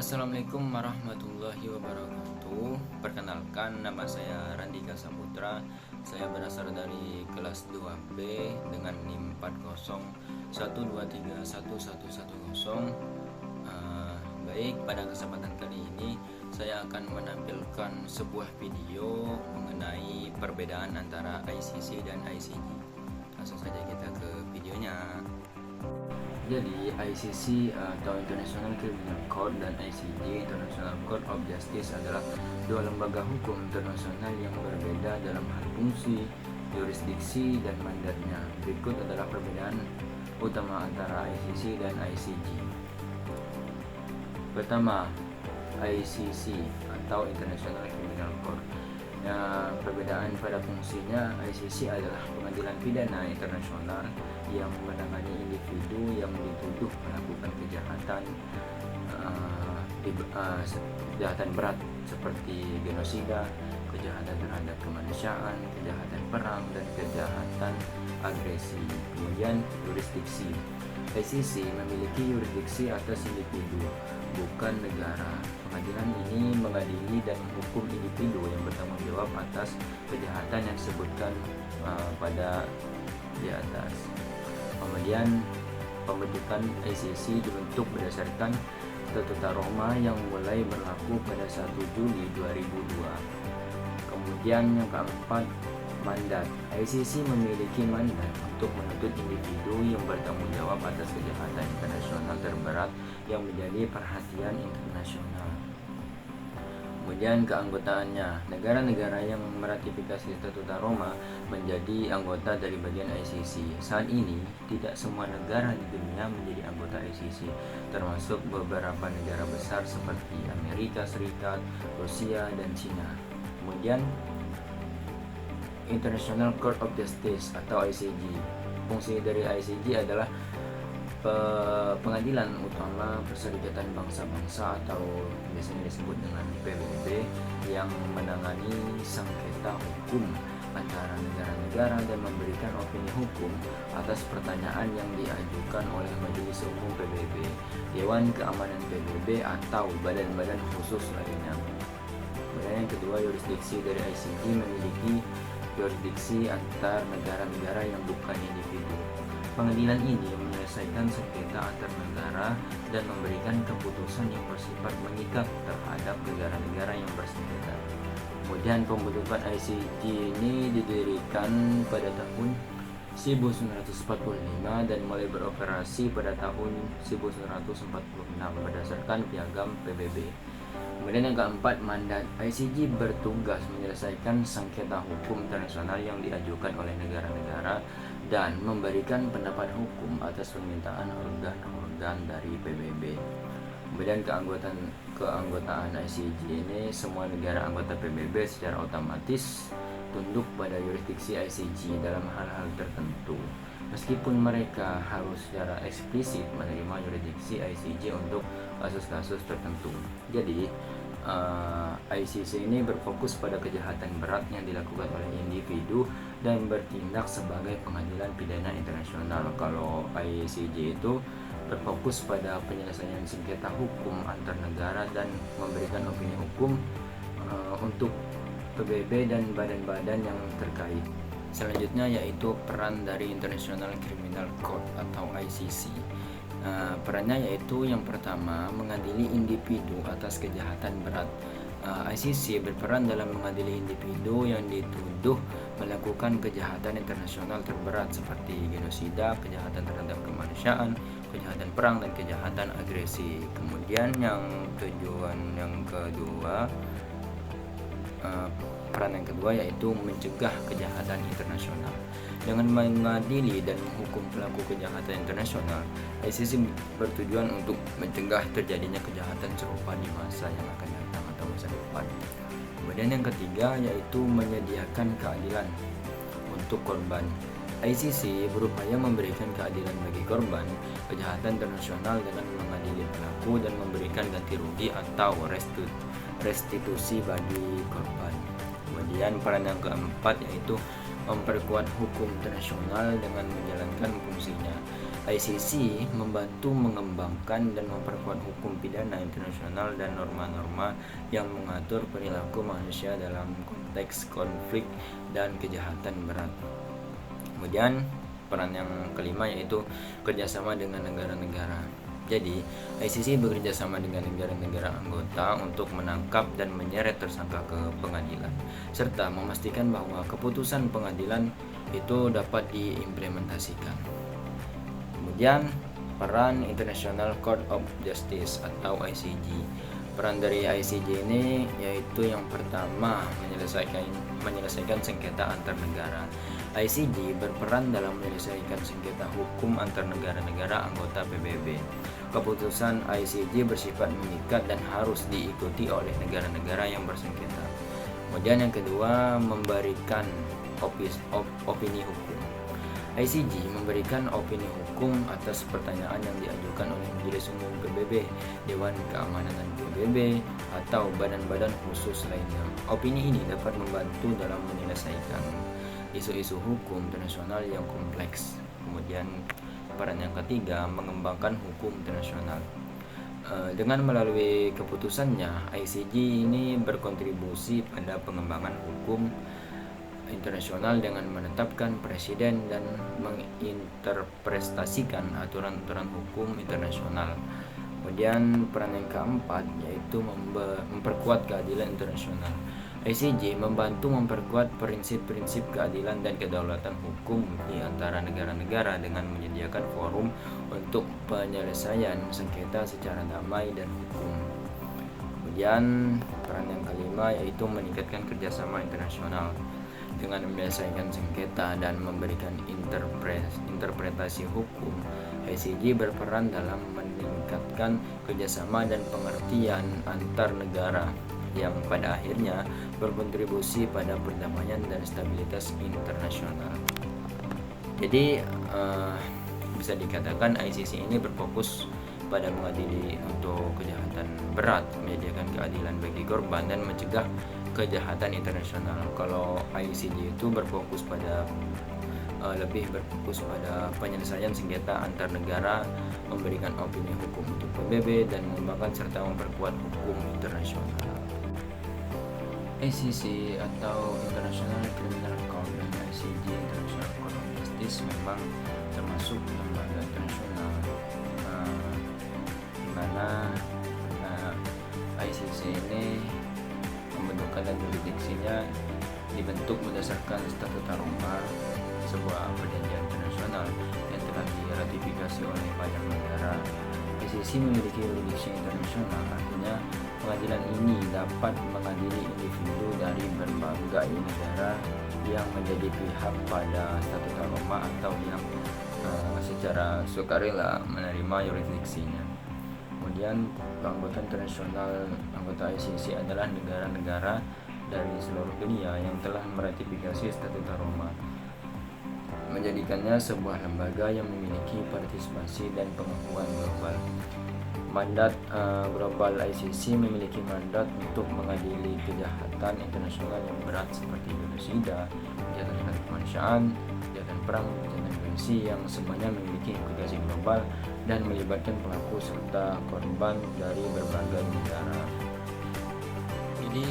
Assalamualaikum warahmatullahi wabarakatuh. Perkenalkan, nama saya Randika Saputra. Saya berasal dari kelas 2B dengan NIM 4012311110. Baik, pada kesempatan kali ini saya akan menampilkan sebuah video mengenai perbedaan antara ICC dan ICJ. Langsung saja kita ke videonya. Jadi ICC atau International Criminal Court dan ICJ International Court of Justice adalah dua lembaga hukum internasional yang berbeda dalam hal fungsi, jurisdiksi, dan mandatnya. Berikut adalah perbedaan utama antara ICC dan ICJ. Pertama, ICC atau International Criminal Court. Perbedaan pada fungsinya, ICC adalah pengadilan pidana internasional yang menangani individu yang dituduh melakukan kejahatan berat seperti genosida, kejahatan terhadap kemanusiaan, kejahatan perang, dan kejahatan agresi. Kemudian jurisdiksi, ICC memiliki jurisdiksi atas individu, bukan negara. Pengadilan ini mengadili dan menghukum individu yang bertanggung jawab atas kejahatan yang disebutkan pada di atas. Kemudian pembentukan ICC dibentuk berdasarkan Statuta Roma yang mulai berlaku pada 1 Juli 2002. Kemudian yang keempat, mandat. ICC memiliki mandat untuk menuntut individu yang bertanggung jawab atas kejahatan internasional terberat yang menjadi perhatian internasional. Kemudian keanggotaannya, negara-negara yang meratifikasi Statuta Roma menjadi anggota dari bagian ICC. Saat ini tidak semua negara di dunia menjadi anggota ICC, termasuk beberapa negara besar seperti Amerika Serikat, Rusia, dan Cina. Kemudian International Court of Justice atau ICJ. Fungsi dari ICJ adalah pengadilan utama Perserikatan Bangsa-Bangsa atau biasanya disebut dengan PBB yang menangani sengketa hukum antara negara-negara dan memberikan opini hukum atas pertanyaan yang diajukan oleh Majelis Umum PBB, Dewan Keamanan PBB, atau badan-badan khusus lainnya. Kemudian yang kedua, jurisdiksi dari ICJ memiliki jurisdiksi antar negara-negara yang bukan individu. Pengadilan ini menyelesaikan sengketa antar negara dan memberikan keputusan yang bersifat mengikat terhadap negara-negara yang bersengketa. Kemudian pembentukan ICJ ini didirikan pada tahun 1945 dan mulai beroperasi pada tahun 1946 berdasarkan piagam PBB. Kemudian yang keempat, mandat. ICJ bertugas menyelesaikan sengketa hukum internasional yang diajukan oleh negara-negara dan memberikan pendapat hukum atas permintaan organ-organ dari PBB. Kemudian keanggotaan ICJ ini, semua negara anggota PBB secara otomatis tunduk pada jurisdiksi ICJ dalam hal-hal tertentu, meskipun mereka harus secara eksplisit menerima jurisdiksi ICJ untuk kasus-kasus tertentu. Jadi ICC ini berfokus pada kejahatan berat yang dilakukan oleh individu dan bertindak sebagai pengadilan pidana internasional. Kalau ICJ itu berfokus pada penyelesaian sengketa hukum antar negara dan memberikan opini hukum untuk PBB dan badan-badan yang terkait. Selanjutnya yaitu peran dari International Criminal Court atau ICC. Perannya yaitu yang pertama, mengadili individu atas kejahatan berat. ICC berperan dalam mengadili individu yang dituduh melakukan kejahatan internasional terberat seperti genosida, kejahatan terhadap kemanusiaan, kejahatan perang, dan kejahatan agresi. Kemudian peran yang kedua yaitu mencegah kejahatan internasional. Dengan mengadili dan menghukum pelaku kejahatan internasional, ICC bertujuan untuk mencegah terjadinya kejahatan serupa di masa yang akan datang atau masa depan. Kemudian yang ketiga yaitu menyediakan keadilan untuk korban. ICC berupaya memberikan keadilan bagi korban kejahatan internasional dengan mengadili pelaku dan memberikan ganti rugi atau restitusi bagi korban. Kemudian peran yang keempat yaitu memperkuat hukum internasional dengan menjalankan fungsinya. ICC membantu mengembangkan dan memperkuat hukum pidana internasional dan norma-norma yang mengatur perilaku manusia dalam konteks konflik dan kejahatan berat. Kemudian peran yang kelima yaitu kerjasama dengan negara-negara. Jadi, ICC bekerja sama dengan negara-negara anggota untuk menangkap dan menyeret tersangka ke pengadilan, serta memastikan bahwa keputusan pengadilan itu dapat diimplementasikan. Kemudian peran International Court of Justice atau ICJ. Peran dari ICJ ini yaitu yang pertama menyelesaikan sengketa antar negara. ICJ berperan dalam menyelesaikan sengketa hukum antar negara-negara anggota PBB. Keputusan ICJ bersifat mengikat dan harus diikuti oleh negara-negara yang bersengketa. Kemudian yang kedua, memberikan opini hukum. ICJ memberikan opini hukum atas pertanyaan yang diajukan oleh Majelis Umum PBB, Dewan Keamanan PBB, atau badan-badan khusus lainnya. Opini ini dapat membantu dalam menyelesaikan isu-isu hukum internasional yang kompleks. Kemudian peran yang ketiga, mengembangkan hukum internasional. Dengan melalui keputusannya, ICJ ini berkontribusi pada pengembangan hukum internasional dengan menetapkan presiden dan menginterpretasikan aturan-aturan hukum internasional. Kemudian peran yang keempat yaitu memperkuat keadilan internasional. ICJ membantu memperkuat prinsip-prinsip keadilan dan kedaulatan hukum di antara negara-negara dengan menyediakan forum untuk penyelesaian sengketa secara damai dan hukum. Kemudian peran yang kelima yaitu meningkatkan kerjasama internasional. Dengan menyelesaikan sengketa dan memberikan interpretasi hukum, ICJ berperan dalam meningkatkan kerjasama dan pengertian antar negara yang pada akhirnya berkontribusi pada perdamaian dan stabilitas internasional. Jadi bisa dikatakan ICC ini berfokus pada mengadili untuk kejahatan berat, menyediakan keadilan bagi korban dan mencegah kejahatan internasional. Kalau ICJ itu berfokus pada lebih berfokus pada penyelesaian sengketa antar negara, memberikan opini hukum untuk PBB dan mengembangkan serta memperkuat hukum internasional. ICC atau International Criminal Court dan ICJ International Court of Justice memang termasuk lembaga internasional di mana ICC ini pembentukan dan jurisdiksinya dibentuk berdasarkan Statuta Roma, sebuah perjanjian internasional yang telah diratifikasi oleh banyak negara. ICC memiliki jurisdiksi internasional, artinya pengadilan ini dapat mengadili individu dari berbagai negara yang menjadi pihak pada Statuta Roma atau yang secara sukarela menerima jurisdiksinya. Kemudian anggota internasional anggota ICC adalah negara-negara dari seluruh dunia yang telah meratifikasi Statuta Roma, menjadikannya sebuah lembaga yang memiliki partisipasi dan pengakuan global. Mandat global ICC memiliki mandat untuk mengadili kejahatan internasional yang berat seperti genosida, kejahatan terhadap kemanusiaan, kejahatan perang, kejahatan agresi yang semuanya memiliki implikasi global dan melibatkan pelaku serta korban dari berbagai negara. Jadi